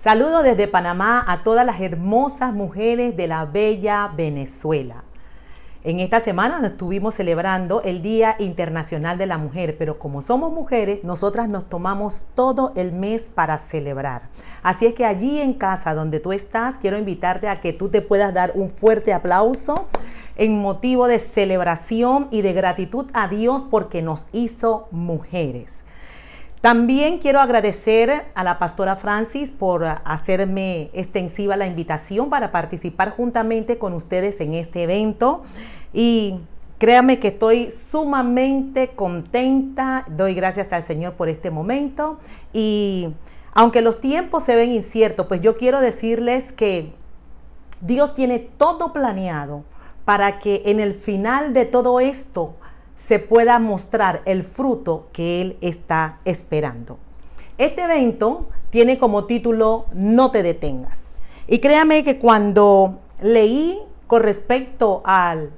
Saludo desde Panamá a todas las hermosas mujeres de la bella Venezuela. En esta semana nos estuvimos celebrando el Día Internacional de la Mujer, pero como somos mujeres, nosotras nos tomamos todo el mes para celebrar. Así es que allí en casa donde tú estás, quiero invitarte a que tú te puedas dar un fuerte aplauso en motivo de celebración y de gratitud a Dios porque nos hizo mujeres. También quiero agradecer a la pastora Francis por hacerme extensiva la invitación para participar juntamente con ustedes en este evento. Y créanme que estoy sumamente contenta. Doy gracias al Señor por este momento. Y aunque los tiempos se ven inciertos, pues yo quiero decirles que Dios tiene todo planeado para que en el final de todo esto se pueda mostrar el fruto que Él está esperando. Este evento tiene como título No te detengas. Y créame que cuando leí con respecto al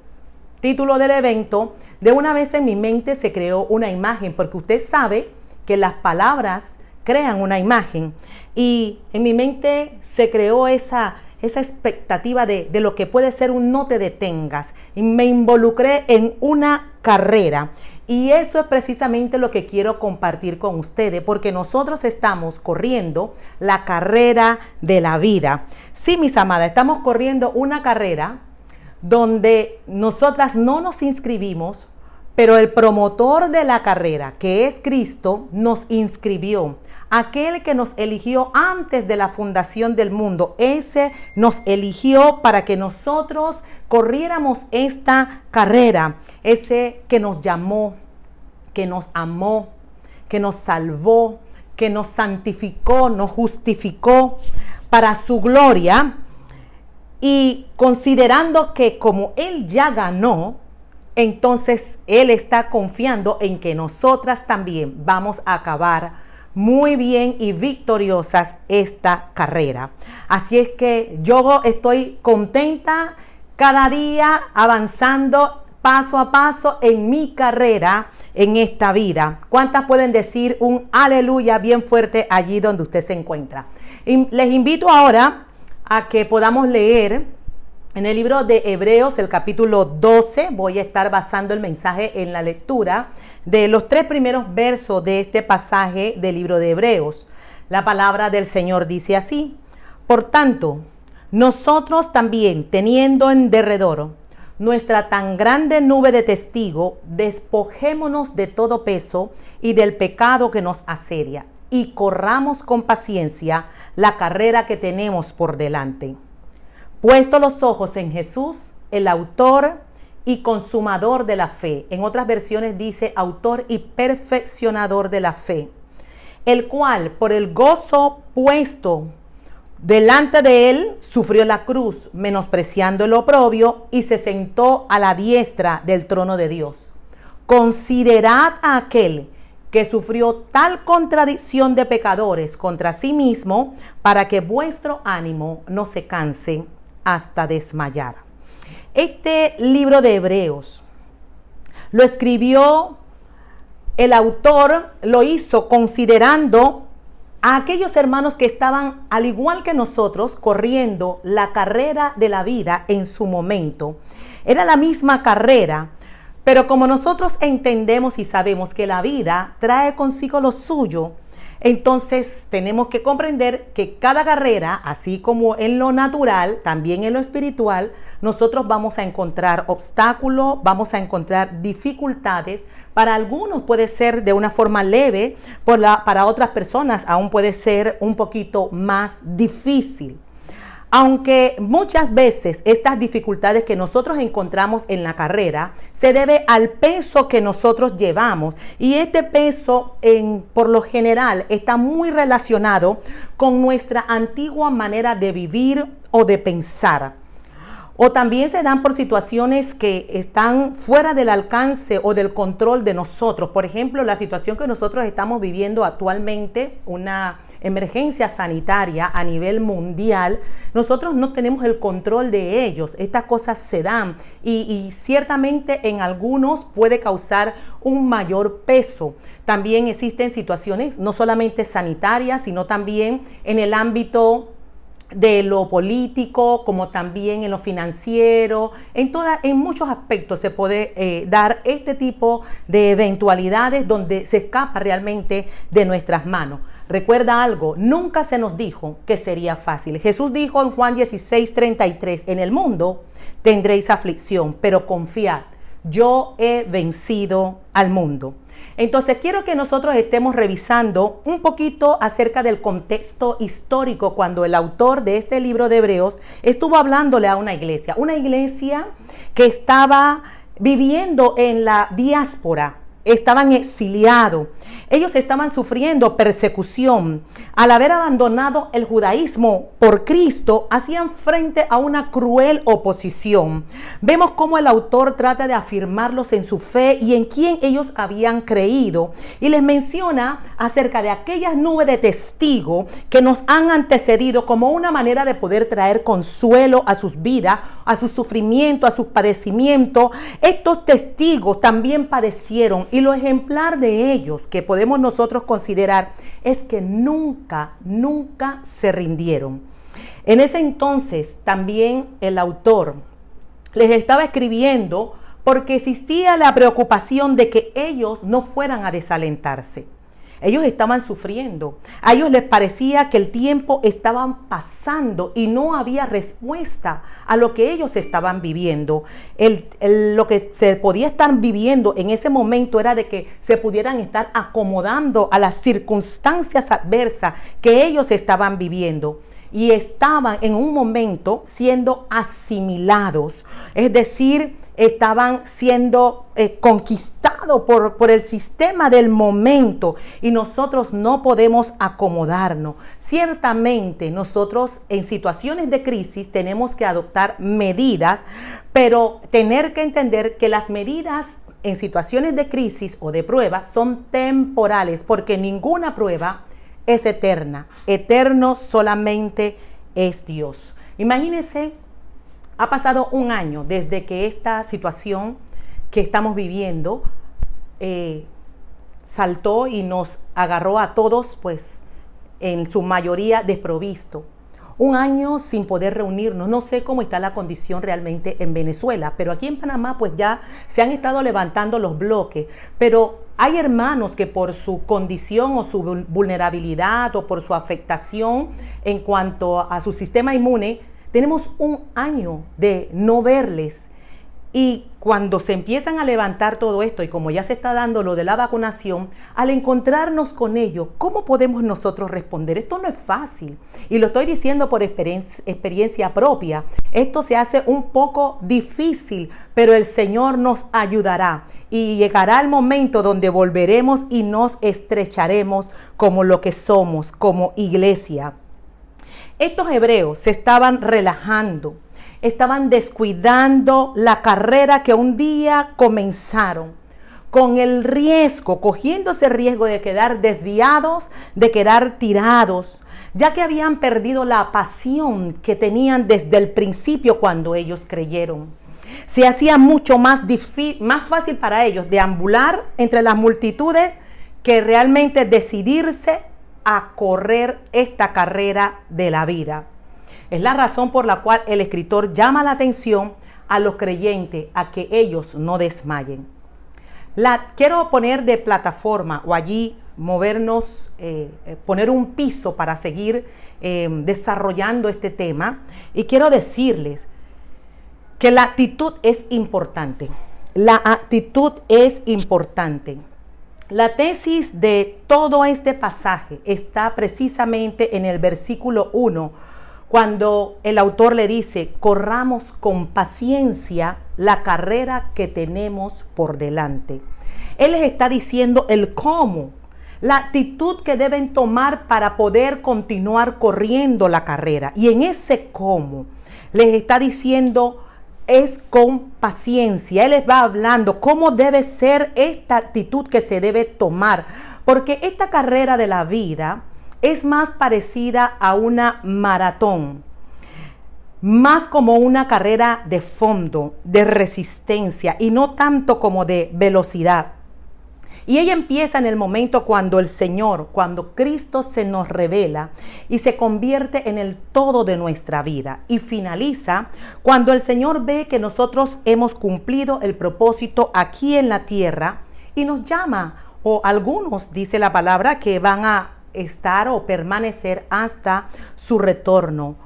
título del evento, de una vez en mi mente se creó una imagen, porque usted sabe que las palabras crean una imagen. Y en mi mente se creó esa expectativa de lo que puede ser un no te detengas. Y me involucré en una carrera. Y eso es precisamente lo que quiero compartir con ustedes, porque nosotros estamos corriendo la carrera de la vida. Sí, mis amadas, estamos corriendo una carrera donde nosotras no nos inscribimos, pero el promotor de la carrera, que es Cristo, nos inscribió. Aquel que nos eligió antes de la fundación del mundo, ese nos eligió para que nosotros corriéramos esta carrera. Ese que nos llamó, que nos amó, que nos salvó, que nos santificó, nos justificó para su gloria. Y considerando que como Él ya ganó, entonces Él está confiando en que nosotras también vamos a acabar muy bien y victoriosas esta carrera. Así es que yo estoy contenta cada día avanzando paso a paso en mi carrera en esta vida. ¿Cuántas pueden decir un aleluya bien fuerte allí donde usted se encuentra? Y les invito ahora a que podamos leer en el libro de Hebreos, el capítulo 12, voy a estar basando el mensaje en la lectura de los 3 primeros versos de este pasaje del libro de Hebreos. La palabra del Señor dice así: por tanto, nosotros también, teniendo en derredor nuestra tan grande nube de testigos, despojémonos de todo peso y del pecado que nos asedia, y corramos con paciencia la carrera que tenemos por delante. Puesto los ojos en Jesús, el autor y consumador de la fe. En otras versiones dice autor y perfeccionador de la fe, el cual por el gozo puesto delante de él sufrió la cruz, menospreciando el oprobio, y se sentó a la diestra del trono de Dios. Considerad a aquel que sufrió tal contradicción de pecadores contra sí mismo, para que vuestro ánimo no se canse hasta desmayar. Este libro de Hebreos lo escribió el autor, lo hizo considerando a aquellos hermanos que estaban al igual que nosotros corriendo la carrera de la vida en su momento. Era la misma carrera, pero como nosotros entendemos y sabemos que la vida trae consigo lo suyo, entonces tenemos que comprender que cada carrera, así como en lo natural, también en lo espiritual, nosotros vamos a encontrar obstáculos, vamos a encontrar dificultades. Para algunos puede ser de una forma leve, para otras personas aún puede ser un poquito más difícil. Aunque muchas veces estas dificultades que nosotros encontramos en la carrera se debe al peso que nosotros llevamos, y este peso por lo general está muy relacionado con nuestra antigua manera de vivir o de pensar. O también se dan por situaciones que están fuera del alcance o del control de nosotros. Por ejemplo, la situación que nosotros estamos viviendo actualmente, una emergencia sanitaria a nivel mundial, nosotros no tenemos el control de ellos. Estas cosas se dan y ciertamente en algunos puede causar un mayor peso. También existen situaciones no solamente sanitarias, sino también en el ámbito de lo político, como también en lo financiero, en muchos aspectos se puede dar este tipo de eventualidades donde se escapa realmente de nuestras manos. Recuerda algo, nunca se nos dijo que sería fácil. Jesús dijo en Juan 16:33, en el mundo tendréis aflicción, pero confiad, yo he vencido al mundo. Entonces quiero que nosotros estemos revisando un poquito acerca del contexto histórico cuando el autor de este libro de Hebreos estuvo hablándole a una iglesia que estaba viviendo en la diáspora. Estaban exiliados, ellos estaban sufriendo persecución. Al haber abandonado el judaísmo por Cristo, hacían frente a una cruel oposición. Vemos cómo el autor trata de afirmarlos en su fe y en quién ellos habían creído. Y les menciona acerca de aquellas nubes de testigos que nos han antecedido como una manera de poder traer consuelo a sus vidas, a su sufrimiento, a sus padecimientos. Estos testigos también padecieron. Y lo ejemplar de ellos que podemos nosotros considerar es que nunca se rindieron. En ese entonces también el autor les estaba escribiendo porque existía la preocupación de que ellos no fueran a desalentarse. Ellos estaban sufriendo. A ellos les parecía que el tiempo estaba pasando y no había respuesta a lo que ellos estaban viviendo. Lo que se podía estar viviendo en ese momento era de que se pudieran estar acomodando a las circunstancias adversas que ellos estaban viviendo. Y estaban en un momento siendo asimilados, es decir, estaban siendo conquistados por el sistema del momento y nosotros no podemos acomodarnos. Ciertamente nosotros en situaciones de crisis tenemos que adoptar medidas, pero tener que entender que las medidas en situaciones de crisis o de prueba son temporales, porque ninguna prueba es eterna. Eterno solamente es Dios. Imagínense, ha pasado un año desde que esta situación que estamos viviendo saltó y nos agarró a todos, pues, en su mayoría desprovisto. Un año sin poder reunirnos. No sé cómo está la condición realmente en Venezuela, pero aquí en Panamá pues ya se han estado levantando los bloques. Pero hay hermanos que por su condición o su vulnerabilidad o por su afectación en cuanto a su sistema inmune, tenemos un año de no verles. Y cuando se empiezan a levantar todo esto y como ya se está dando lo de la vacunación, al encontrarnos con ellos, ¿cómo podemos nosotros responder? Esto no es fácil y lo estoy diciendo por experiencia propia. Esto se hace un poco difícil, pero el Señor nos ayudará y llegará el momento donde volveremos y nos estrecharemos como lo que somos, como iglesia. Estos hebreos se estaban relajando. Estaban descuidando la carrera que un día comenzaron, con el riesgo, cogiendo ese riesgo de quedar desviados, de quedar tirados, ya que habían perdido la pasión que tenían desde el principio cuando ellos creyeron. Se hacía mucho más fácil para ellos deambular entre las multitudes que realmente decidirse a correr esta carrera de la vida. Es la razón por la cual el escritor llama la atención a los creyentes a que ellos no desmayen. Quiero poner de plataforma o allí movernos, poner un piso para seguir desarrollando este tema. Y quiero decirles que la actitud es importante. La actitud es importante. La tesis de todo este pasaje está precisamente en el versículo 1, cuando el autor le dice, corramos con paciencia la carrera que tenemos por delante. Él les está diciendo el cómo, la actitud que deben tomar para poder continuar corriendo la carrera. Y en ese cómo les está diciendo es con paciencia. Él les va hablando cómo debe ser esta actitud que se debe tomar. Porque esta carrera de la vida es más parecida a una maratón, más como una carrera de fondo, de resistencia y no tanto como de velocidad. Y ella empieza en el momento cuando el Señor, cuando Cristo se nos revela y se convierte en el todo de nuestra vida. Y finaliza cuando el Señor ve que nosotros hemos cumplido el propósito aquí en la tierra y nos llama, o algunos, dice la palabra, que van a estar o permanecer hasta su retorno.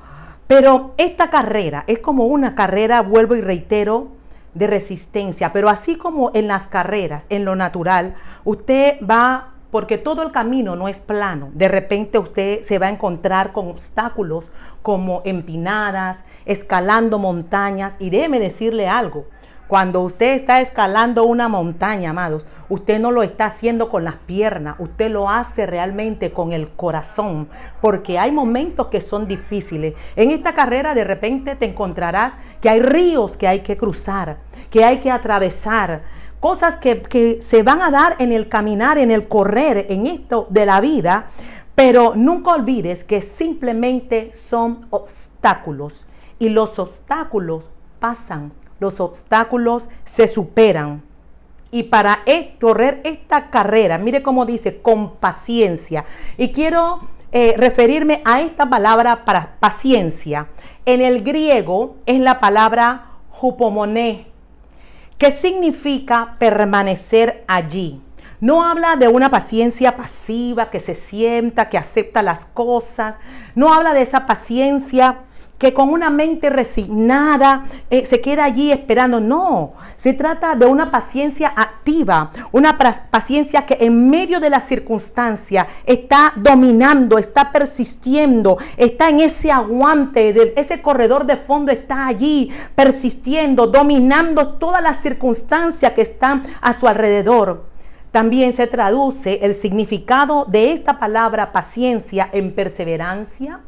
Pero esta carrera es como una carrera, vuelvo y reitero, de resistencia. Pero así como en las carreras, en lo natural, usted va, porque todo el camino no es plano. De repente usted se va a encontrar con obstáculos como empinadas, escalando montañas. Y déjeme decirle algo. Cuando usted está escalando una montaña, amados, usted no lo está haciendo con las piernas, usted lo hace realmente con el corazón, porque hay momentos que son difíciles. En esta carrera de repente te encontrarás que hay ríos que hay que cruzar, que hay que atravesar, cosas que se van a dar en el caminar, en el correr, en esto de la vida, pero nunca olvides que simplemente son obstáculos y los obstáculos pasan. Los obstáculos se superan. Y para correr esta carrera, mire cómo dice, con paciencia. Y quiero referirme a esta palabra para paciencia. En el griego es la palabra hupomoné, que significa permanecer allí. No habla de una paciencia pasiva que se sienta, que acepta las cosas. No habla de esa paciencia que con una mente resignada se queda allí esperando. No, se trata de una paciencia activa, una paciencia que en medio de las circunstancias está dominando, está persistiendo, está en ese aguante, ese corredor de fondo está allí persistiendo, dominando todas las circunstancias que están a su alrededor. También se traduce el significado de esta palabra paciencia en perseverancia,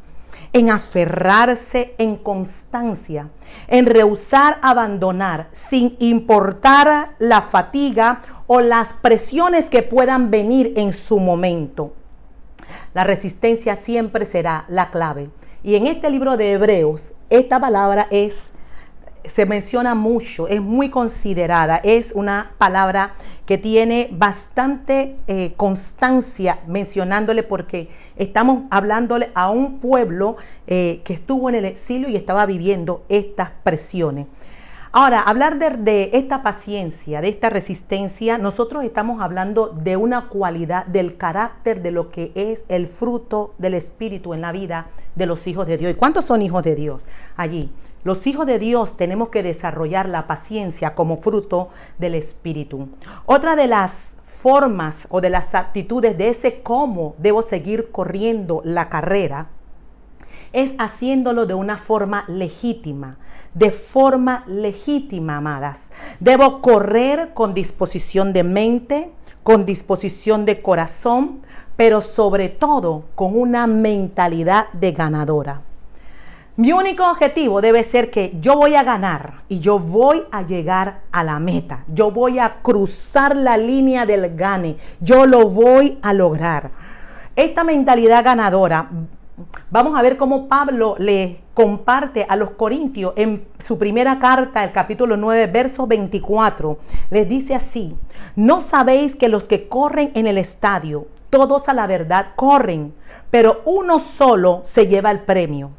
en aferrarse, en constancia, en rehusar abandonar, sin importar la fatiga o las presiones que puedan venir en su momento. La resistencia siempre será la clave. Y en este libro de Hebreos, esta palabra se menciona mucho, es muy considerada, es una palabra que tiene bastante constancia mencionándole, porque estamos hablándole a un pueblo que estuvo en el exilio y estaba viviendo estas presiones. Ahora, hablar de esta paciencia, de esta resistencia, nosotros estamos hablando de una cualidad del carácter de lo que es el fruto del Espíritu en la vida de los hijos de Dios. ¿Y cuántos son hijos de Dios allí? Los hijos de Dios tenemos que desarrollar la paciencia como fruto del Espíritu. Otra de las formas o de las actitudes de ese cómo debo seguir corriendo la carrera es haciéndolo de una forma legítima. De forma legítima, amadas. Debo correr con disposición de mente, con disposición de corazón, pero sobre todo con una mentalidad de ganadora. Mi único objetivo debe ser que yo voy a ganar y yo voy a llegar a la meta. Yo voy a cruzar la línea del gane. Yo lo voy a lograr. Esta mentalidad ganadora, vamos a ver cómo Pablo le comparte a los corintios en su primera carta, el capítulo 9, verso 24. Les dice así: ¿no sabéis que los que corren en el estadio, todos a la verdad corren, pero uno solo se lleva el premio?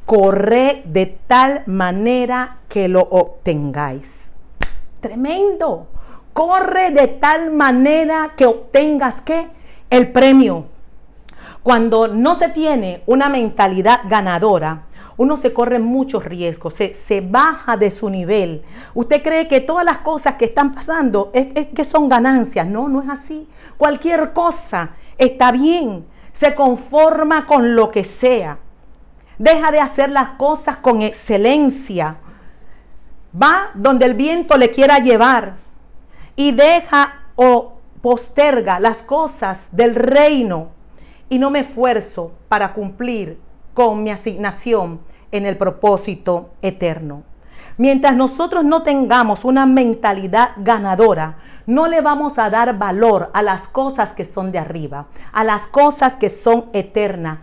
Corred de tal manera que lo obtengáis. Tremendo. Corre de tal manera que obtengas ¿qué? El premio. Cuando no se tiene una mentalidad ganadora, uno se corre muchos riesgos, se baja de su nivel. Usted cree que todas las cosas que están pasando es que son ganancias. No, no es así. Cualquier cosa está bien. Se conforma con lo que sea. Deja de hacer las cosas con excelencia. Va donde el viento le quiera llevar y deja o posterga las cosas del reino, y no me esfuerzo para cumplir con mi asignación en el propósito eterno. Mientras nosotros no tengamos una mentalidad ganadora, no le vamos a dar valor a las cosas que son de arriba, a las cosas que son eternas.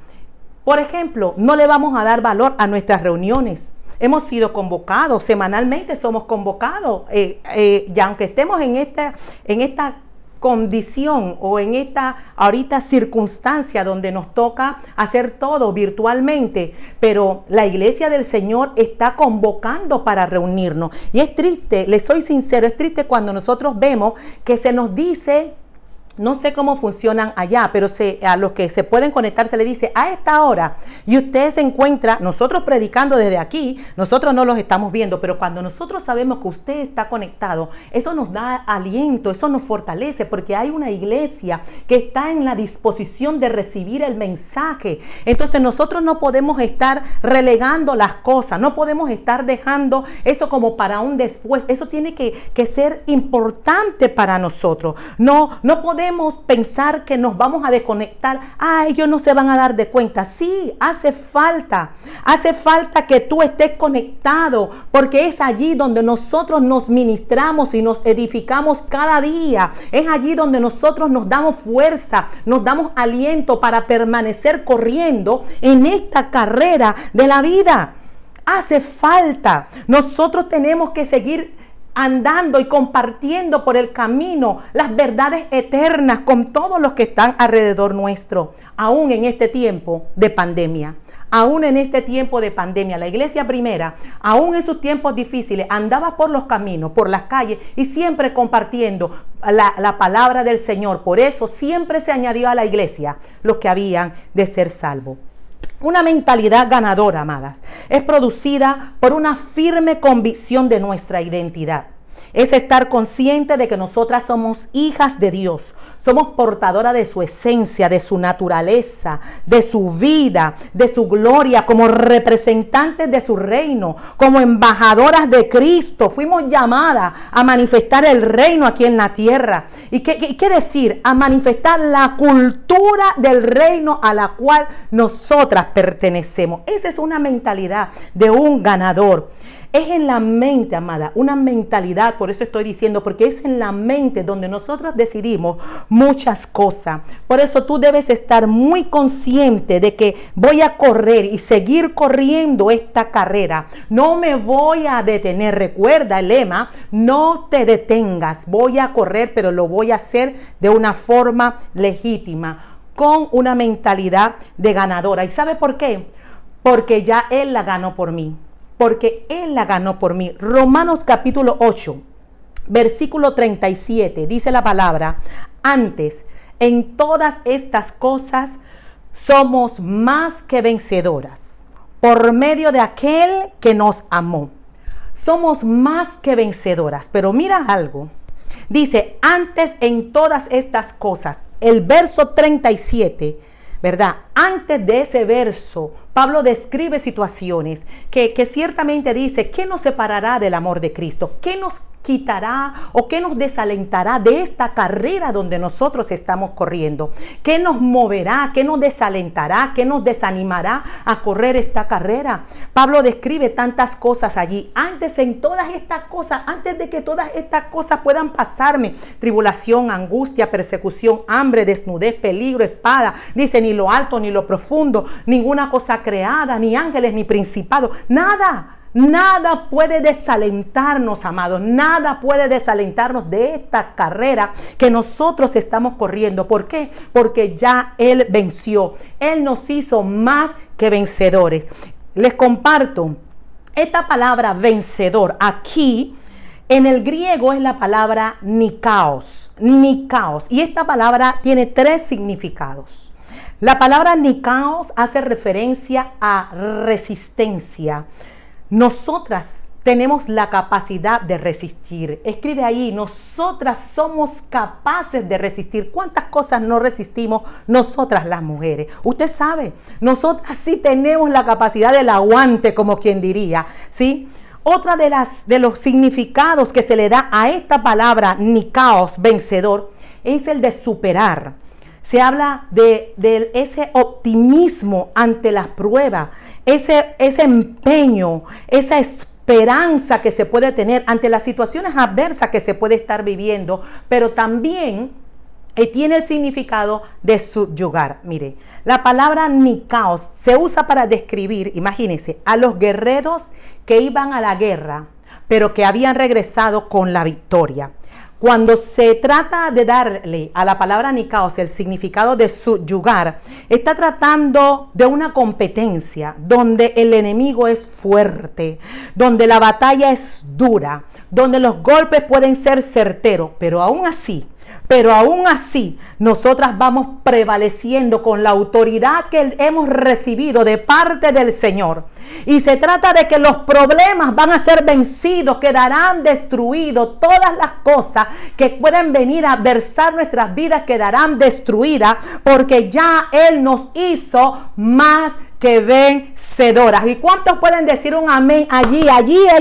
Por ejemplo, no le vamos a dar valor a nuestras reuniones. Hemos sido convocados, semanalmente somos convocados, y aunque estemos en esta condición o en esta ahorita circunstancia donde nos toca hacer todo virtualmente, pero la iglesia del Señor está convocando para reunirnos. Y es triste, les soy sincero, es triste cuando nosotros vemos que se nos dice, no sé cómo funcionan allá, pero a los que se pueden conectar se les dice a esta hora, y usted se encuentra, nosotros predicando desde aquí, nosotros no los estamos viendo, pero cuando nosotros sabemos que usted está conectado, eso nos da aliento, eso nos fortalece, porque hay una iglesia que está en la disposición de recibir el mensaje. Entonces nosotros no podemos estar relegando las cosas, no podemos estar dejando eso como para un después. Eso tiene que ser importante para nosotros. No podemos pensar que nos vamos a desconectar. Ellos no se van a dar de cuenta. Sí, hace falta que tú estés conectado, porque es allí donde nosotros nos ministramos y nos edificamos cada día. Es allí donde nosotros nos damos fuerza, nos damos aliento para permanecer corriendo en esta carrera de la vida. Hace falta. Nosotros tenemos que seguir andando y compartiendo por el camino las verdades eternas con todos los que están alrededor nuestro, aún en este tiempo de pandemia. Aún en este tiempo de pandemia, la iglesia primera, aún en sus tiempos difíciles, andaba por los caminos, por las calles y siempre compartiendo la palabra del Señor. Por eso siempre se añadió a la iglesia los que habían de ser salvos. Una mentalidad ganadora, amadas, es producida por una firme convicción de nuestra identidad. Es estar consciente de que nosotras somos hijas de Dios, somos portadoras de su esencia, de su naturaleza, de su vida, de su gloria, como representantes de su reino, como embajadoras de Cristo. Fuimos llamadas a manifestar el reino aquí en la tierra. ¿Y qué decir? A manifestar la cultura del reino a la cual nosotras pertenecemos. Esa es una mentalidad de un ganador. Es en la mente, amada, una mentalidad, por eso estoy diciendo, porque es en la mente donde nosotros decidimos muchas cosas. Por eso tú debes estar muy consciente de que voy a correr y seguir corriendo esta carrera. No me voy a detener. Recuerda el lema, no te detengas. Voy a correr, pero lo voy a hacer de una forma legítima, con una mentalidad de ganadora. ¿Y sabe por qué? Porque ya Él la ganó por mí. Porque Él la ganó por mí. Romanos capítulo 8, versículo 37, dice la palabra: antes, en todas estas cosas, somos más que vencedoras, por medio de aquel que nos amó. Somos más que vencedoras. Pero mira algo. Dice, antes en todas estas cosas. El verso 37, ¿verdad? Antes de ese verso, Pablo describe situaciones que ciertamente dice: ¿qué nos separará del amor de Cristo? ¿Qué nos quitará o qué nos desalentará de esta carrera donde nosotros estamos corriendo? ¿Qué nos moverá? ¿Qué nos desalentará? ¿Qué nos desanimará a correr esta carrera? Pablo describe tantas cosas allí. Antes en todas estas cosas, antes de que todas estas cosas puedan pasarme, tribulación, angustia, persecución, hambre, desnudez, peligro, espada, dice, ni lo alto ni lo profundo, ninguna cosa creada, ni ángeles ni principados, nada puede desalentarnos, amados. Nada puede desalentarnos de esta carrera que nosotros estamos corriendo. ¿Por qué? Porque ya Él venció. Él nos hizo más que vencedores. Les comparto esta palabra vencedor. Aquí en el griego es la palabra nikaos. Y esta palabra tiene 3 significados. La palabra nikaos hace referencia a resistencia. Nosotras tenemos la capacidad de resistir. Escribe ahí, nosotras somos capaces de resistir. ¿Cuántas cosas no resistimos nosotras las mujeres? Usted sabe, nosotras sí tenemos la capacidad del aguante, como quien diría, ¿sí? Otra de los significados que se le da a esta palabra nikaos, vencedor, es el de superar. Se habla de ese optimismo ante las pruebas, ese empeño, esa esperanza esperanza que se puede tener ante las situaciones adversas que se puede estar viviendo, pero también tiene el significado de subyugar. Mire, la palabra Nikaos se usa para describir, imagínense, a los guerreros que iban a la guerra, pero que habían regresado con la victoria. Cuando se trata de darle a la palabra Nikaos el significado de subyugar, está tratando de una competencia donde el enemigo es fuerte, donde la batalla es dura, donde los golpes pueden ser certeros, pero aún así, nosotras vamos prevaleciendo con la autoridad que hemos recibido de parte del Señor. Y se trata de que los problemas van a ser vencidos, quedarán destruidos. Todas las cosas que pueden venir a versar nuestras vidas quedarán destruidas, porque ya Él nos hizo más que vencedoras. ¿Y cuántos pueden decir un amén allí,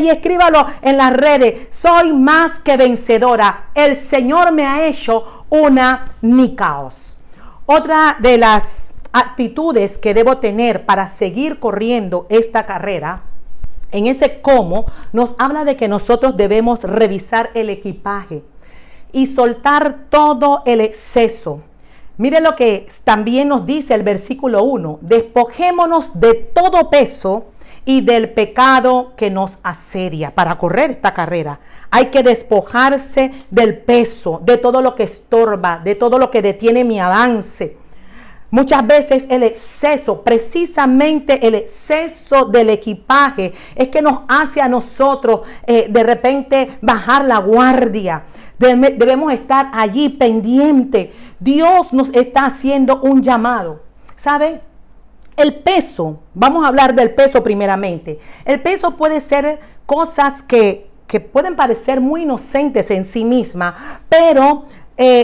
escríbalo en las redes? Soy más que vencedora. El Señor me ha hecho una Nikaos. Otra de las actitudes que debo tener para seguir corriendo esta carrera, en ese cómo, nos habla de que nosotros debemos revisar el equipaje y soltar todo el exceso. Mire lo que también nos dice el versículo 1. Despojémonos de todo peso y del pecado que nos asedia. Para correr esta carrera hay que despojarse del peso, de todo lo que estorba, de todo lo que detiene mi avance. Muchas veces el exceso, precisamente el exceso del equipaje, es que nos hace a nosotros de repente bajar la guardia. Debemos estar allí pendiente. Dios nos está haciendo un llamado. ¿Saben? El peso, vamos a hablar del peso primeramente. El peso puede ser cosas que pueden parecer muy inocentes en sí mismas, pero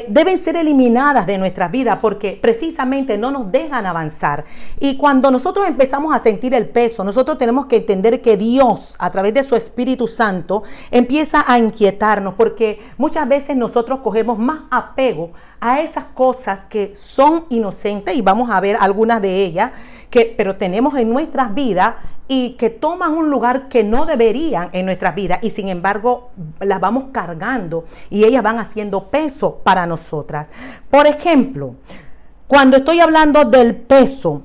deben ser eliminadas de nuestras vidas porque precisamente no nos dejan avanzar. Y cuando nosotros empezamos a sentir el peso, nosotros tenemos que entender que Dios, a través de su Espíritu Santo, empieza a inquietarnos, porque muchas veces nosotros cogemos más apego a esas cosas que son inocentes, y vamos a ver algunas de ellas, pero tenemos en nuestras vidas y que toman un lugar que no deberían en nuestras vidas, y sin embargo las vamos cargando y ellas van haciendo peso para nosotras. Por ejemplo, cuando estoy hablando del peso,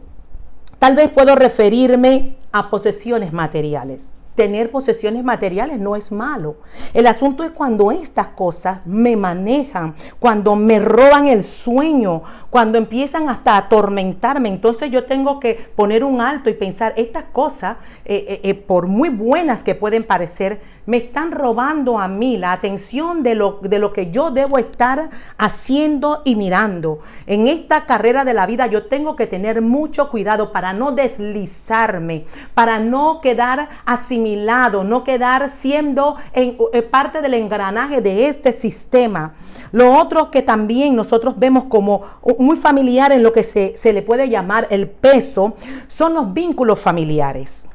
tal vez puedo referirme a posesiones materiales. Tener posesiones materiales no es malo. El asunto es cuando estas cosas me manejan, cuando me roban el sueño, cuando empiezan hasta a atormentarme. Entonces yo tengo que poner un alto y pensar, estas cosas, por muy buenas que pueden parecer, me están robando a mí la atención de lo que yo debo estar haciendo y mirando. En esta carrera de la vida yo tengo que tener mucho cuidado para no deslizarme, para no quedar asimilado, no quedar siendo parte del engranaje de este sistema. Lo otro que también nosotros vemos como muy familiar en lo que se le puede llamar el peso son los vínculos familiares.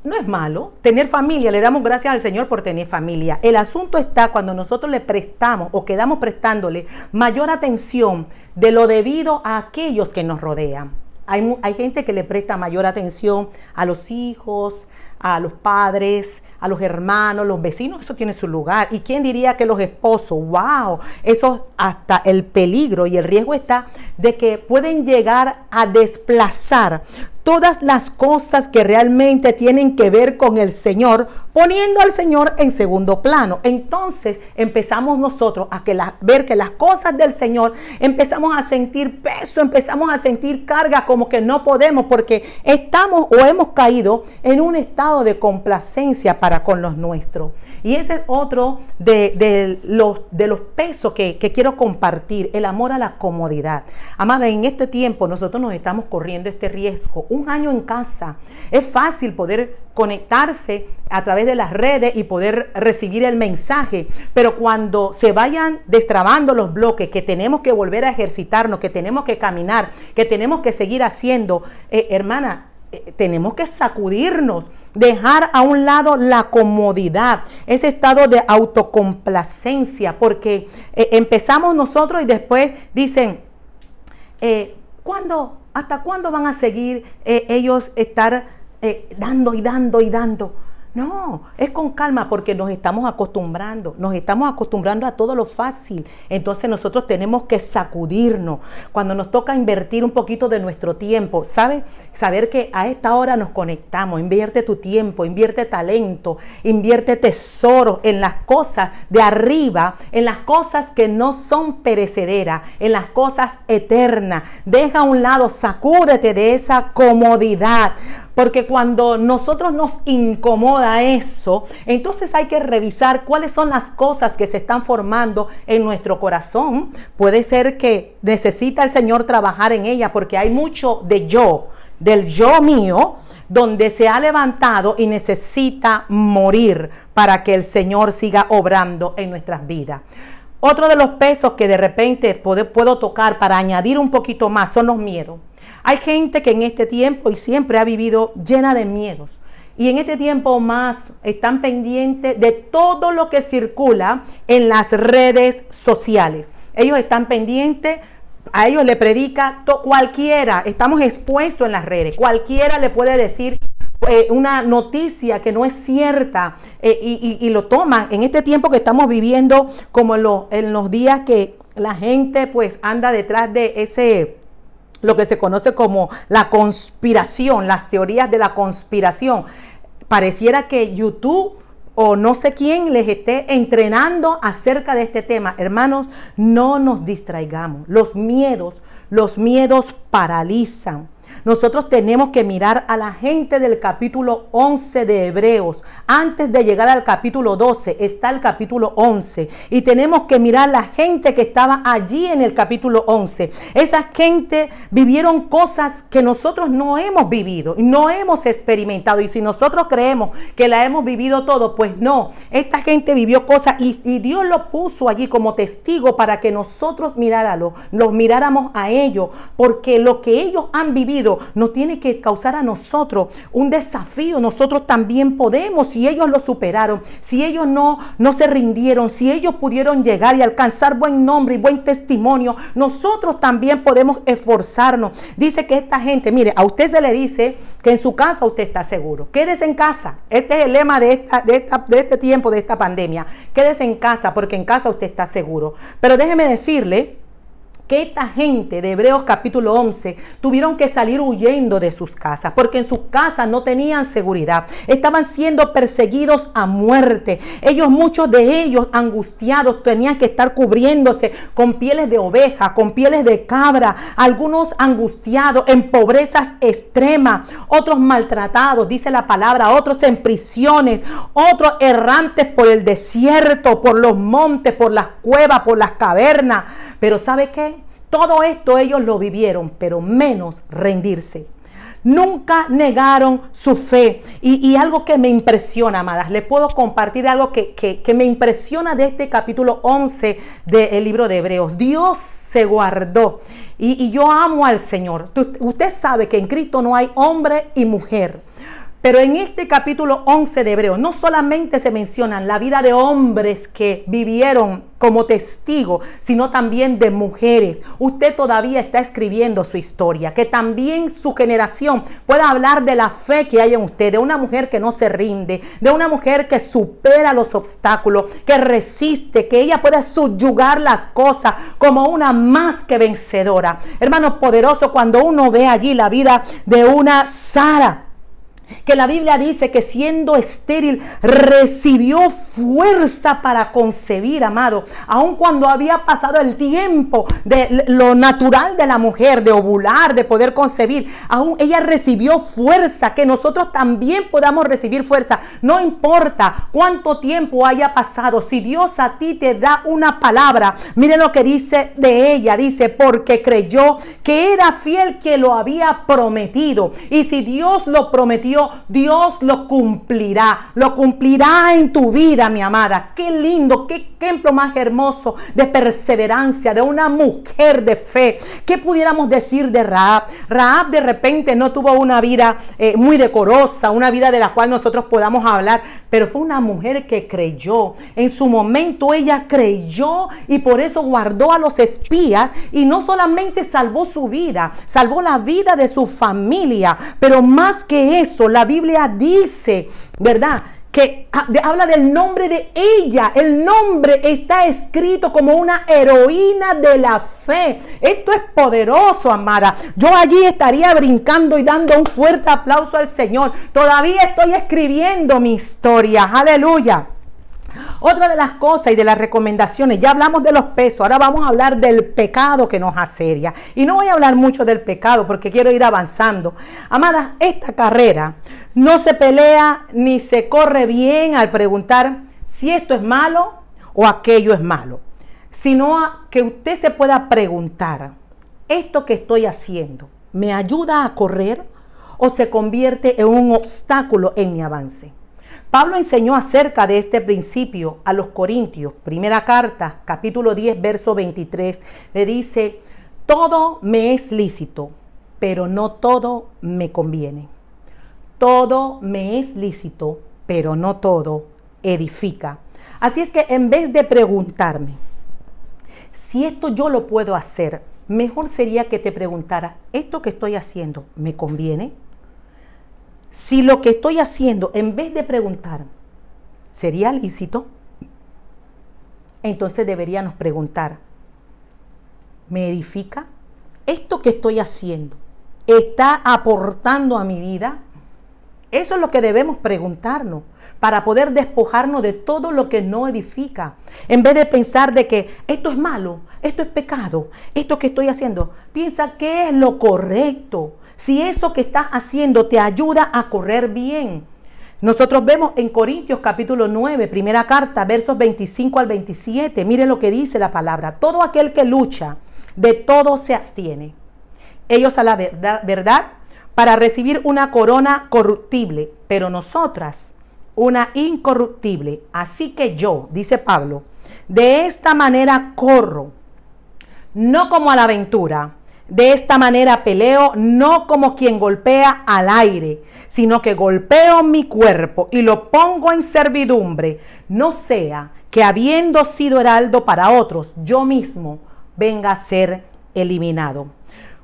No es malo tener familia, le damos gracias al Señor por tener familia. El asunto está cuando nosotros le prestamos o quedamos prestándole mayor atención de lo debido a aquellos que nos rodean. Hay gente que le presta mayor atención a los hijos, a los padres, a los hermanos, los vecinos. Eso tiene su lugar. ¿Y quién diría que los esposos? ¡Wow! Eso hasta el peligro y el riesgo está de que pueden llegar a desplazar todas las cosas que realmente tienen que ver con el Señor, poniendo al Señor en segundo plano. Entonces empezamos nosotros a ver que las cosas del Señor, empezamos a sentir peso, empezamos a sentir carga, como que no podemos, porque estamos o hemos caído en un estado de complacencia para con los nuestros. Y ese es otro de los pesos que quiero compartir, el amor a la comodidad. Amada, en este tiempo nosotros nos estamos corriendo este riesgo. Un año en casa. Es fácil poder conectarse a través de las redes y poder recibir el mensaje, pero cuando se vayan destrabando los bloques, que tenemos que volver a ejercitarnos, que tenemos que caminar, que tenemos que seguir haciendo, hermana, tenemos que sacudirnos, dejar a un lado la comodidad, ese estado de autocomplacencia, porque empezamos nosotros y después dicen, ¿hasta cuándo van a seguir ellos estar dando y dando y dando? No, es con calma porque nos estamos acostumbrando a todo lo fácil. Entonces nosotros tenemos que sacudirnos. Cuando nos toca invertir un poquito de nuestro tiempo, ¿sabes? Saber que a esta hora nos conectamos. Invierte tu tiempo, invierte talento, invierte tesoro en las cosas de arriba, en las cosas que no son perecederas, en las cosas eternas. Deja a un lado, sacúdete de esa comodidad. Porque cuando nosotros nos incomoda eso, entonces hay que revisar cuáles son las cosas que se están formando en nuestro corazón. Puede ser que necesita el Señor trabajar en ella porque hay mucho de yo, del yo mío, donde se ha levantado y necesita morir para que el Señor siga obrando en nuestras vidas. Otro de los pesos que de repente puedo tocar para añadir un poquito más son los miedos. Hay gente que en este tiempo y siempre ha vivido llena de miedos. Y en este tiempo más están pendientes de todo lo que circula en las redes sociales. Ellos están pendientes, a ellos le predica cualquiera, estamos expuestos en las redes, cualquiera le puede decir una noticia que no es cierta y lo toman en este tiempo que estamos viviendo como en los días que la gente pues anda detrás de lo que se conoce como la conspiración, las teorías de la conspiración. Pareciera que YouTube o no sé quién les esté entrenando acerca de este tema. Hermanos, no nos distraigamos. Los miedos paralizan. Nosotros tenemos que mirar a la gente del capítulo 11 de Hebreos. Antes de llegar al capítulo 12 está el capítulo 11. Y tenemos que mirar la gente que estaba allí en el capítulo 11. Esa gente vivieron cosas que nosotros no hemos vivido, no hemos experimentado. Y si nosotros creemos que la hemos vivido todo, pues no. Esta gente vivió cosas y Dios lo puso allí como testigo para que nosotros los miráramos a ellos. Porque lo que ellos han vivido nos tiene que causar a nosotros un desafío. Nosotros también podemos, si ellos lo superaron, si ellos no se rindieron, si ellos pudieron llegar y alcanzar buen nombre y buen testimonio, nosotros también podemos esforzarnos. Dice que esta gente, mire, a usted se le dice que en su casa usted está seguro. Quédese en casa. Este es el lema de este tiempo, de esta pandemia. Quédese en casa porque en casa usted está seguro. Pero déjeme decirle que esta gente de Hebreos capítulo 11 tuvieron que salir huyendo de sus casas porque en sus casas no tenían seguridad. Estaban siendo perseguidos a muerte. Muchos de ellos angustiados, tenían que estar cubriéndose con pieles de oveja, con pieles de cabra. Algunos angustiados en pobrezas extremas, otros maltratados, dice la palabra, otros en prisiones, otros errantes por el desierto, por los montes, por las cuevas, por las cavernas. Pero ¿sabe qué? Todo esto ellos lo vivieron, pero menos rendirse. Nunca negaron su fe. Y algo que me impresiona, amadas, les puedo compartir algo que me impresiona de este capítulo 11 del libro de Hebreos. Dios se guardó. Y yo amo al Señor. Usted sabe que en Cristo no hay hombre y mujer. Pero en este capítulo 11 de Hebreos no solamente se mencionan la vida de hombres que vivieron como testigo, sino también de mujeres. Usted todavía está escribiendo su historia, que también su generación pueda hablar de la fe que hay en usted, de una mujer que no se rinde, de una mujer que supera los obstáculos, que resiste, que ella puede subyugar las cosas como una más que vencedora. Hermanos poderosos, cuando uno ve allí la vida de una Sara, que la Biblia dice que siendo estéril recibió fuerza para concebir, amado, aun cuando había pasado el tiempo de lo natural de la mujer, de ovular, de poder concebir, aún ella recibió fuerza, que nosotros también podamos recibir fuerza. No importa cuánto tiempo haya pasado, si Dios a ti te da una palabra, miren lo que dice de ella, dice, porque creyó que era fiel que lo había prometido, y si Dios lo prometió, Dios lo cumplirá en tu vida, mi amada. Qué lindo, qué ejemplo más hermoso de perseverancia de una mujer de fe. ¿Qué pudiéramos decir de Rahab? Rahab de repente no tuvo una vida muy decorosa, una vida de la cual nosotros podamos hablar, pero fue una mujer que creyó. En su momento ella creyó y por eso guardó a los espías, y no solamente salvó su vida, salvó la vida de su familia, pero más que eso, la Biblia dice, ¿verdad?, que habla del nombre de ella. El nombre está escrito como una heroína de la fe. Esto es poderoso, amada. Yo allí estaría brincando y dando un fuerte aplauso al Señor. Todavía estoy escribiendo mi historia. Aleluya. Otra de las cosas y de las recomendaciones, ya hablamos de los pesos, ahora vamos a hablar del pecado que nos asedia. Y no voy a hablar mucho del pecado porque quiero ir avanzando. Amadas, esta carrera no se pelea ni se corre bien al preguntar si esto es malo o aquello es malo, sino que usted se pueda preguntar, ¿esto que estoy haciendo me ayuda a correr o se convierte en un obstáculo en mi avance? Pablo enseñó acerca de este principio a los Corintios. Primera carta, capítulo 10, verso 23. Le dice, todo me es lícito, pero no todo me conviene. Todo me es lícito, pero no todo edifica. Así es que en vez de preguntarme, si esto yo lo puedo hacer, mejor sería que te preguntara, ¿esto que estoy haciendo me conviene? Si lo que estoy haciendo, en vez de preguntar, ¿sería lícito? Entonces deberíamos preguntar, ¿me edifica? ¿Esto que estoy haciendo está aportando a mi vida? Eso es lo que debemos preguntarnos para poder despojarnos de todo lo que no edifica. En vez de pensar de que esto es malo, esto es pecado, esto que estoy haciendo, piensa qué es lo correcto. Si eso que estás haciendo te ayuda a correr bien. Nosotros vemos en Corintios capítulo 9, primera carta, versos 25 al 27. Miren lo que dice la palabra. Todo aquel que lucha, de todo se abstiene. Ellos a la verdad, para recibir una corona corruptible, pero nosotras una incorruptible. Así que yo, dice Pablo, de esta manera corro, no como a la aventura. De esta manera peleo, no como quien golpea al aire, sino que golpeo mi cuerpo y lo pongo en servidumbre, no sea que habiendo sido heraldo para otros, yo mismo venga a ser eliminado.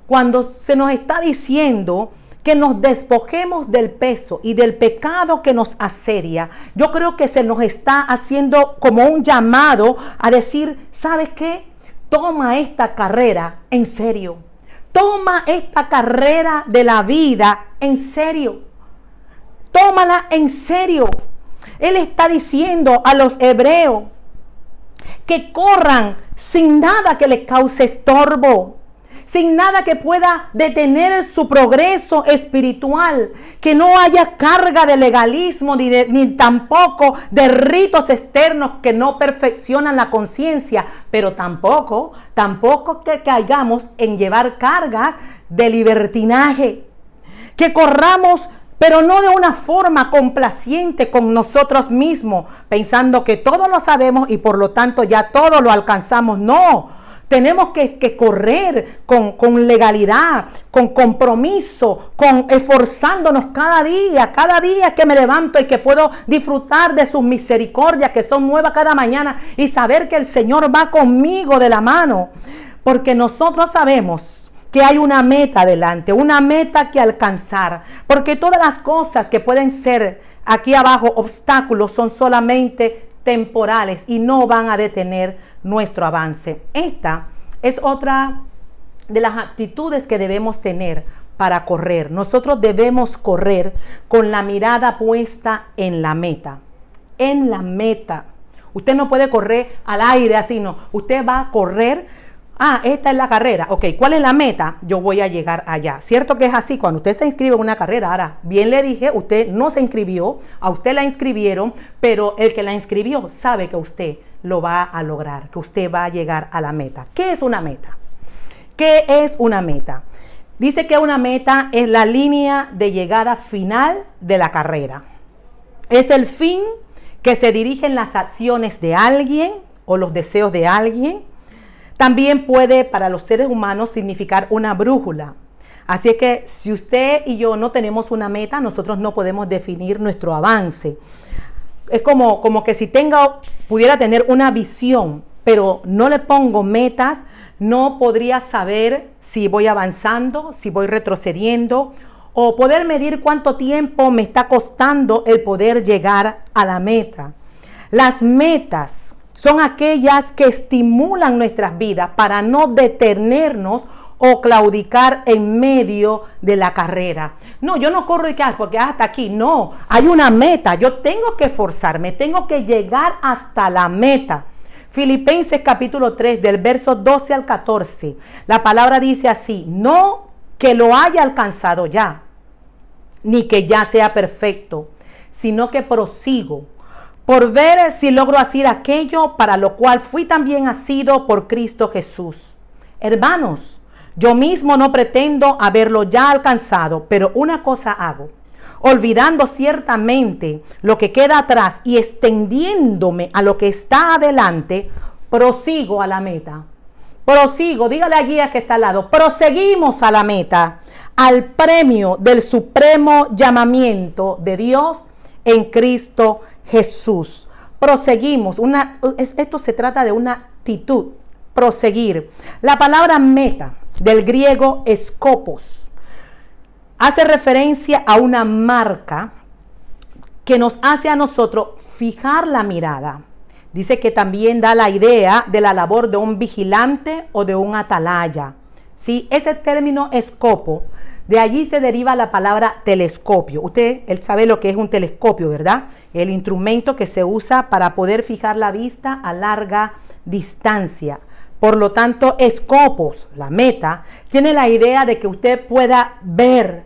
Cuando se nos está diciendo que nos despojemos del peso y del pecado que nos asedia, yo creo que se nos está haciendo como un llamado a decir, ¿sabes qué? Toma esta carrera en serio. Toma esta carrera de la vida en serio. Tómala en serio. Él está diciendo a los hebreos que corran sin nada que les cause estorbo, sin nada que pueda detener su progreso espiritual, que no haya carga de legalismo ni tampoco de ritos externos que no perfeccionan la conciencia, pero tampoco que caigamos en llevar cargas de libertinaje, que corramos pero no de una forma complaciente con nosotros mismos, pensando que todo lo sabemos y por lo tanto ya todo lo alcanzamos. No. Tenemos que correr con legalidad, con compromiso, con esforzándonos cada día que me levanto y que puedo disfrutar de sus misericordias que son nuevas cada mañana y saber que el Señor va conmigo de la mano. Porque nosotros sabemos que hay una meta delante, una meta que alcanzar. Porque todas las cosas que pueden ser aquí abajo obstáculos son solamente temporales y no van a detener nuestro avance. Esta es otra de las actitudes que debemos tener para correr. Nosotros debemos correr con la mirada puesta en la meta. En la meta. Usted no puede correr al aire así, no. Usted va a correr. Esta es la carrera. Ok, ¿cuál es la meta? Yo voy a llegar allá. ¿Cierto que es así? Cuando usted se inscribe en una carrera, ahora, bien le dije, usted no se inscribió, a usted la inscribieron, pero el que la inscribió sabe que usted lo va a lograr, que usted va a llegar a la meta. ¿Qué es una meta? ¿Qué es una meta? Dice que una meta es la línea de llegada final de la carrera. Es el fin que se dirigen las acciones de alguien o los deseos de alguien. También puede para los seres humanos significar una brújula. Así es que si usted y yo no tenemos una meta, nosotros no podemos definir nuestro avance. Es como que si pudiera tener una visión, pero no le pongo metas, no podría saber si voy avanzando, si voy retrocediendo o poder medir cuánto tiempo me está costando el poder llegar a la meta. Las metas son aquellas que estimulan nuestras vidas para no detenernos o claudicar en medio de la carrera. No, yo no corro porque hasta aquí. No, hay una meta. Yo tengo que esforzarme, tengo que llegar hasta la meta. Filipenses capítulo 3, del verso 12 al 14. La palabra dice así: no que lo haya alcanzado ya, ni que ya sea perfecto, sino que prosigo por ver si logro hacer aquello para lo cual fui también asido por Cristo Jesús. Hermanos, yo mismo no pretendo haberlo ya alcanzado, pero una cosa hago, olvidando ciertamente lo que queda atrás y extendiéndome a lo que está adelante, prosigo a la meta. Prosigo, dígale a guía que está al lado, proseguimos a la meta, al premio del supremo llamamiento de Dios en Cristo Jesús. Proseguimos, esto se trata de una actitud, proseguir. La palabra meta, del griego skopos, hace referencia a una marca que nos hace a nosotros fijar la mirada. Dice que también da la idea de la labor de un vigilante o de un atalaya. ¿Sí? Ese término escopo, de allí se deriva la palabra telescopio. Él sabe lo que es un telescopio, ¿verdad? El instrumento que se usa para poder fijar la vista a larga distancia. Por lo tanto, escopos, la meta, tiene la idea de que usted pueda ver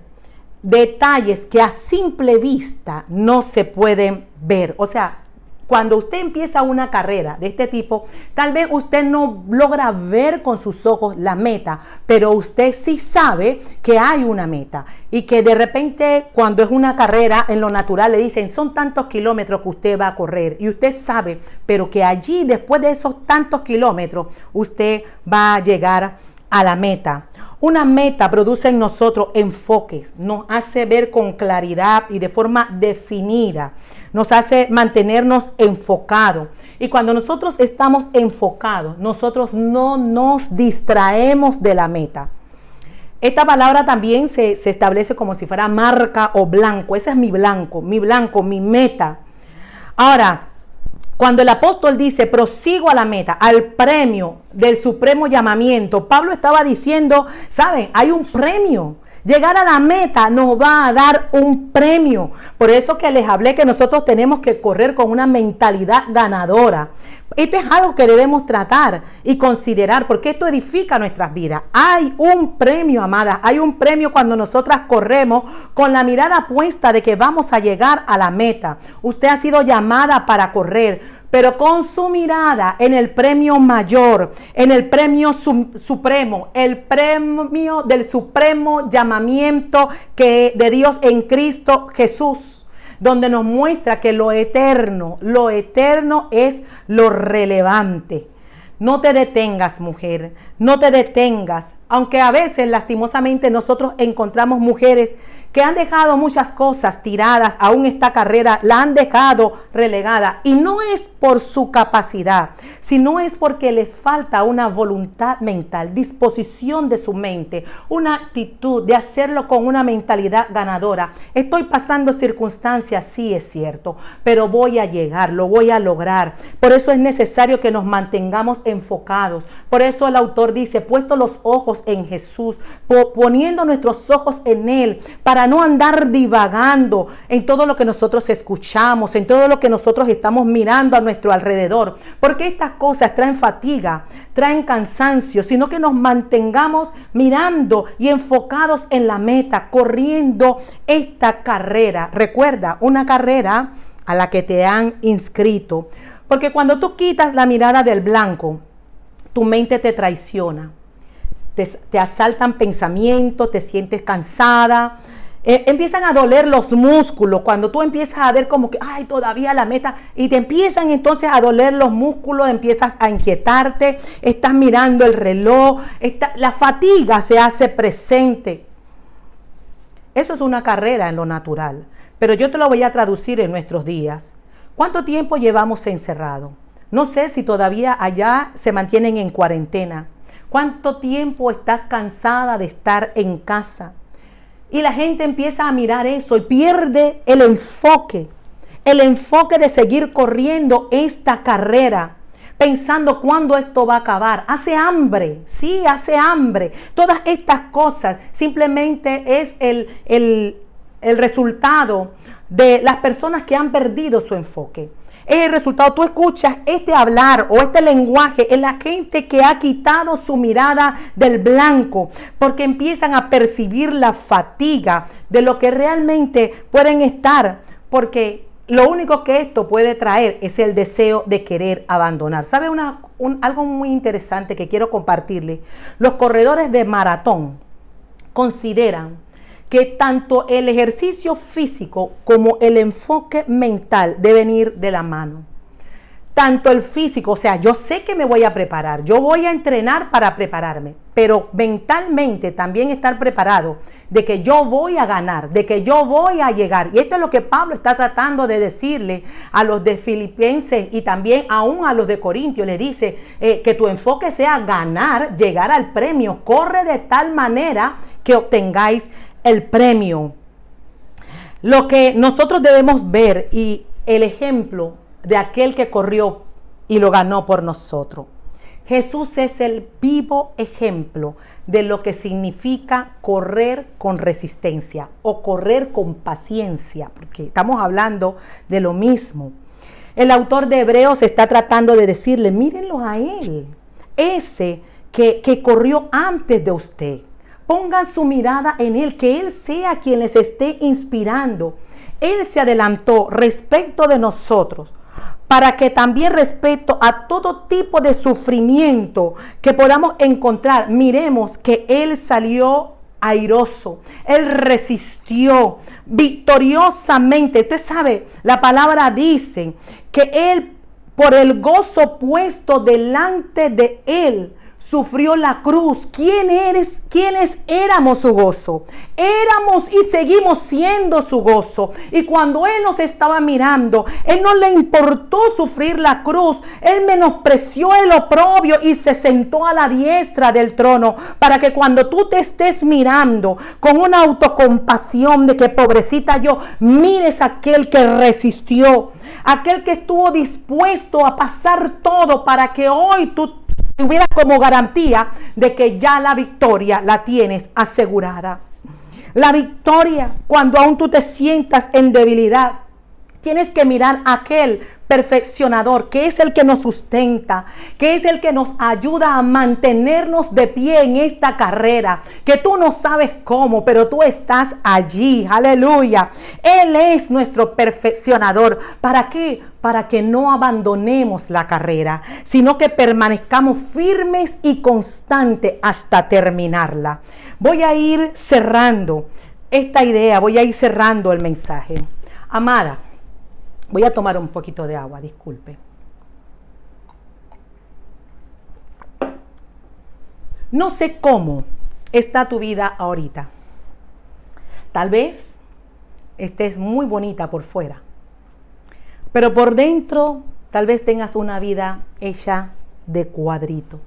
detalles que a simple vista no se pueden ver. O sea, cuando usted empieza una carrera de este tipo, tal vez usted no logra ver con sus ojos la meta, pero usted sí sabe que hay una meta y que de repente cuando es una carrera en lo natural le dicen son tantos kilómetros que usted va a correr y usted sabe, pero que allí después de esos tantos kilómetros usted va a llegar a la meta. Una meta produce en nosotros enfoques, nos hace ver con claridad y de forma definida, nos hace mantenernos enfocados. Y cuando nosotros estamos enfocados, nosotros no nos distraemos de la meta. Esta palabra también se establece como si fuera marca o blanco. Ese es mi blanco, mi meta. Ahora, cuando el apóstol dice, prosigo a la meta, al premio del supremo llamamiento, Pablo estaba diciendo, ¿saben? Hay un premio. Llegar a la meta nos va a dar un premio. Por eso que les hablé que nosotros tenemos que correr con una mentalidad ganadora. Esto es algo que debemos tratar y considerar porque esto edifica nuestras vidas. Hay un premio, amadas. Hay un premio cuando nosotras corremos con la mirada puesta de que vamos a llegar a la meta. Usted ha sido llamada para correr, pero con su mirada en el premio mayor, en el premio supremo, el premio del supremo llamamiento de Dios en Cristo Jesús, donde nos muestra que lo eterno es lo relevante. No te detengas, mujer, no te detengas, aunque a veces lastimosamente nosotros encontramos mujeres que han dejado muchas cosas tiradas, aún esta carrera la han dejado relegada. Y no es por su capacidad, sino es porque les falta una voluntad mental, disposición de su mente, una actitud de hacerlo con una mentalidad ganadora. Estoy pasando circunstancias, sí es cierto, pero voy a llegar, lo voy a lograr. Por eso es necesario que nos mantengamos enfocados. Por eso el autor dice, puesto los ojos en Jesús, poniendo nuestros ojos en Él, para no andar divagando en todo lo que nosotros escuchamos, en todo lo que nosotros estamos mirando a nuestro alrededor, porque estas cosas traen fatiga, traen cansancio, sino que nos mantengamos mirando y enfocados en la meta, corriendo esta carrera. Recuerda, una carrera a la que te han inscrito, porque cuando tú quitas la mirada del blanco, tu mente te traiciona, te asaltan pensamientos, te sientes cansada, empiezan a doler los músculos cuando tú empiezas a ver como que, ay, todavía la meta, y te empiezan entonces a doler los músculos, empiezas a inquietarte, estás mirando el reloj, la fatiga se hace presente. Eso es una carrera en lo natural, pero yo te lo voy a traducir en nuestros días. ¿Cuánto tiempo llevamos encerrados? No sé si todavía allá se mantienen en cuarentena. ¿Cuánto tiempo estás cansada de estar en casa? Y la gente empieza a mirar eso y pierde el enfoque de seguir corriendo esta carrera, pensando cuándo esto va a acabar. Hace hambre, sí, hace hambre. Todas estas cosas simplemente es el resultado de las personas que han perdido su enfoque. Es el resultado. Tú escuchas este hablar o este lenguaje en la gente que ha quitado su mirada del blanco, porque empiezan a percibir la fatiga de lo que realmente pueden estar, porque lo único que esto puede traer es el deseo de querer abandonar. ¿Sabe algo muy interesante que quiero compartirle? Los corredores de maratón consideran que tanto el ejercicio físico como el enfoque mental deben ir de la mano. Tanto el físico, o sea, yo sé que me voy a preparar, yo voy a entrenar para prepararme, pero mentalmente también estar preparado de que yo voy a ganar, de que yo voy a llegar. Y esto es lo que Pablo está tratando de decirle a los de Filipenses y también aún a los de Corintios. Le dice que tu enfoque sea ganar, llegar al premio. Corre de tal manera que obtengáis el premio. Lo que nosotros debemos ver y el ejemplo de aquel que corrió y lo ganó por nosotros. Jesús es el vivo ejemplo de lo que significa correr con resistencia o correr con paciencia, porque estamos hablando de lo mismo. El autor de Hebreos está tratando de decirle, mírenlo a él, ese que corrió antes de usted. Pongan su mirada en él, que él sea quien les esté inspirando. Él se adelantó respecto de nosotros, para que también respecto a todo tipo de sufrimiento que podamos encontrar, miremos que él salió airoso, él resistió victoriosamente. Usted sabe, la palabra dice que él, por el gozo puesto delante de él, sufrió la cruz. ¿Quiénes éramos su gozo? Éramos y seguimos siendo su gozo. Y cuando Él nos estaba mirando, Él no le importó sufrir la cruz. Él menospreció el oprobio y se sentó a la diestra del trono, para que cuando tú te estés mirando con una autocompasión de que pobrecita yo, mires a aquel que resistió, aquel que estuvo dispuesto a pasar todo para que hoy tú tuviera como garantía de que ya la victoria la tienes asegurada. La victoria, cuando aún tú te sientas en debilidad, tienes que mirar a aquel perfeccionador, que es el que nos sustenta, que es el que nos ayuda a mantenernos de pie en esta carrera, que tú no sabes cómo, pero tú estás allí. Aleluya. Él es nuestro perfeccionador. ¿Para qué? Para que no abandonemos la carrera, sino que permanezcamos firmes y constantes hasta terminarla. Voy a ir cerrando esta idea, voy a ir cerrando el mensaje. Amada, voy a tomar un poquito de agua, disculpe. No sé cómo está tu vida ahorita. Tal vez estés muy bonita por fuera, pero por dentro tal vez tengas una vida hecha de cuadrito.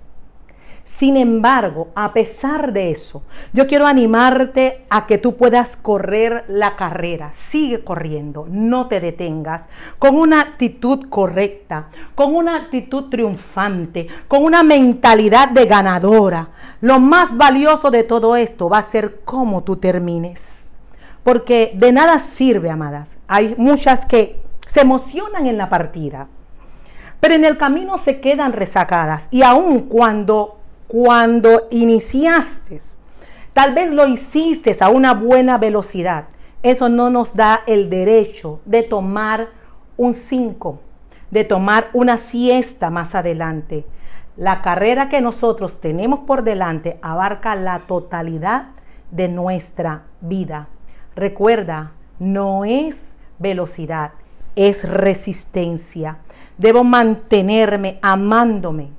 Sin embargo, a pesar de eso, yo quiero animarte a que tú puedas correr la carrera. Sigue corriendo, no te detengas, con una actitud correcta, con una actitud triunfante, con una mentalidad de ganadora. Lo más valioso de todo esto va a ser cómo tú termines. Porque de nada sirve, amadas. Hay muchas que se emocionan en la partida, pero en el camino se quedan rezagadas. Y aun cuando iniciaste, tal vez lo hiciste a una buena velocidad, eso no nos da el derecho de tomar un 5, de tomar una siesta más adelante. La carrera que nosotros tenemos por delante abarca la totalidad de nuestra vida. Recuerda, no es velocidad, es resistencia. Debo mantenerme amándome,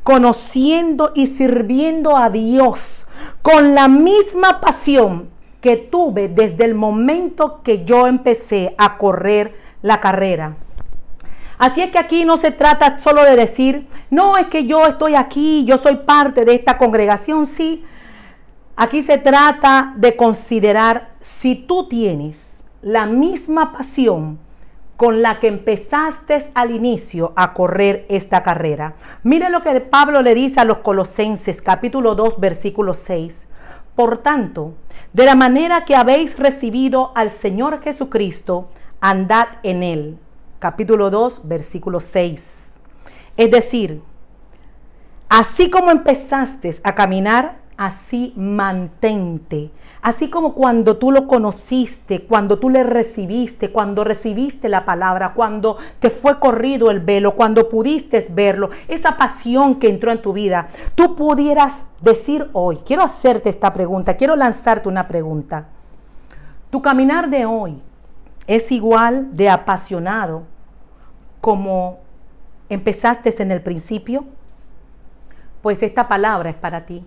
conociendo y sirviendo a Dios con la misma pasión que tuve desde el momento que yo empecé a correr la carrera. Así es que aquí no se trata solo de decir, no, es que yo estoy aquí, yo soy parte de esta congregación, sí, Aquí se trata de considerar si tú tienes la misma pasión con la que empezaste al inicio a correr esta carrera. Mire lo que Pablo le dice a los Colosenses, capítulo 2, versículo 6. Por tanto, de la manera que habéis recibido al Señor Jesucristo, andad en él. Capítulo 2, versículo 6. Es decir, así como empezaste a caminar, así mantente. Así como cuando tú lo conociste, cuando tú le recibiste, cuando recibiste la palabra, cuando te fue corrido el velo, cuando pudiste verlo, esa pasión que entró en tu vida, tú pudieras decir hoy, quiero hacerte esta pregunta, quiero lanzarte una pregunta. ¿Tu caminar de hoy es igual de apasionado como empezaste en el principio? Pues esta palabra es para ti.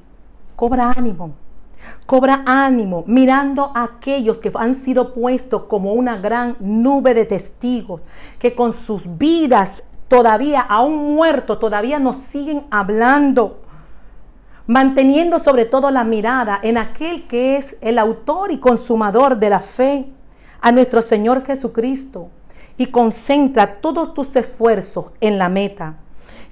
Cobra ánimo mirando a aquellos que han sido puestos como una gran nube de testigos, que con sus vidas todavía, aún muertos, todavía nos siguen hablando, manteniendo sobre todo la mirada en aquel que es el autor y consumador de la fe, a nuestro Señor Jesucristo, y concentra todos tus esfuerzos en la meta.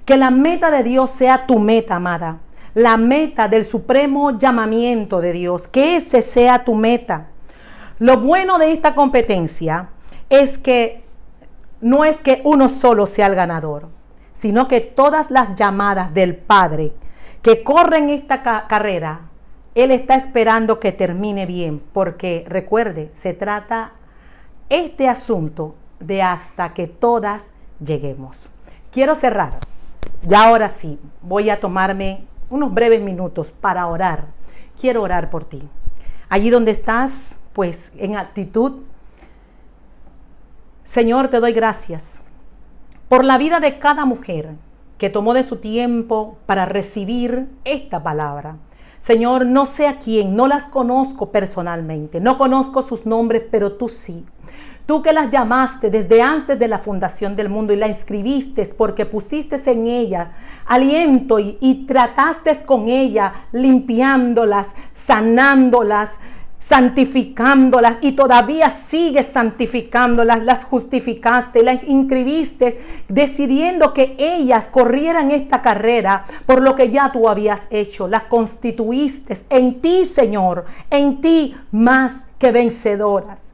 Que la meta de Dios sea tu meta, amada. La meta del supremo llamamiento de Dios, que ese sea tu meta. Lo bueno de esta competencia es que no es que uno solo sea el ganador, sino que todas las llamadas del Padre que corren esta carrera, Él está esperando que termine bien, porque recuerde, se trata este asunto de hasta que todas lleguemos. Quiero cerrar. Y ahora sí, voy a tomarme unos breves minutos para orar. Quiero orar por ti. Allí donde estás, pues en actitud. Señor, te doy gracias por la vida de cada mujer que tomó de su tiempo para recibir esta palabra. Señor, no sé a quién, no las conozco personalmente, no conozco sus nombres, pero tú sí. Tú que las llamaste desde antes de la fundación del mundo y la inscribiste porque pusiste en ella aliento y trataste con ella limpiándolas, sanándolas, santificándolas, y todavía sigues santificándolas. Las justificaste, las inscribiste decidiendo que ellas corrieran esta carrera por lo que ya tú habías hecho. Las constituiste en ti, Señor, en ti más que vencedoras,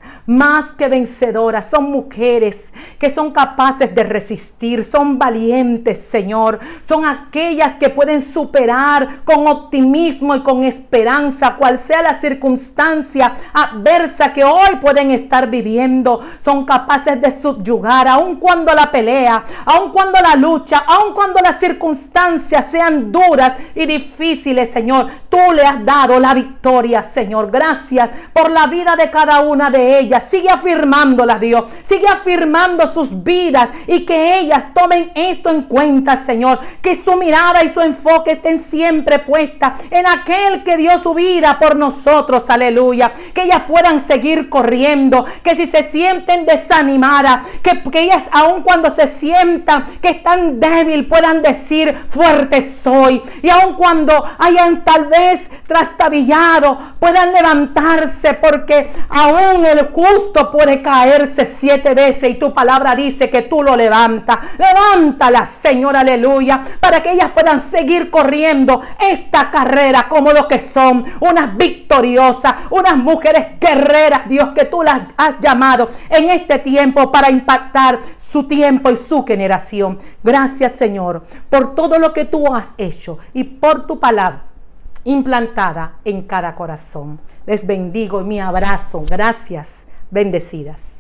son mujeres que son capaces de resistir, son valientes, Señor, son aquellas que pueden superar con optimismo y con esperanza cual sea la circunstancia adversa que hoy pueden estar viviendo. Son capaces de subyugar, aun cuando la pelea, aun cuando la lucha, aun cuando las circunstancias sean duras y difíciles, Señor, tú le has dado la victoria, Señor. Gracias por la vida de cada una de ellas. Sigue afirmándolas, Dios. Sigue afirmando sus vidas y que ellas tomen esto en cuenta, Señor. Que su mirada y su enfoque estén siempre puestas en aquel que dio su vida por nosotros. Aleluya. Que ellas puedan seguir corriendo. Que si se sienten desanimadas, que ellas aun cuando se sientan que están débiles, puedan decir: fuerte soy. Y aun cuando hayan tal vez trastabillado, puedan levantarse, porque aún el justo puede caerse 7 veces y tu palabra dice que tú lo levantas. Levántala, Señor, aleluya, para que ellas puedan seguir corriendo esta carrera como lo que son, unas victoriosas, unas mujeres guerreras, Dios, que tú las has llamado en este tiempo para impactar su tiempo y su generación. Gracias, Señor, por todo lo que tú has hecho y por tu palabra implantada en cada corazón. Les bendigo y mi abrazo. Gracias. Bendecidas.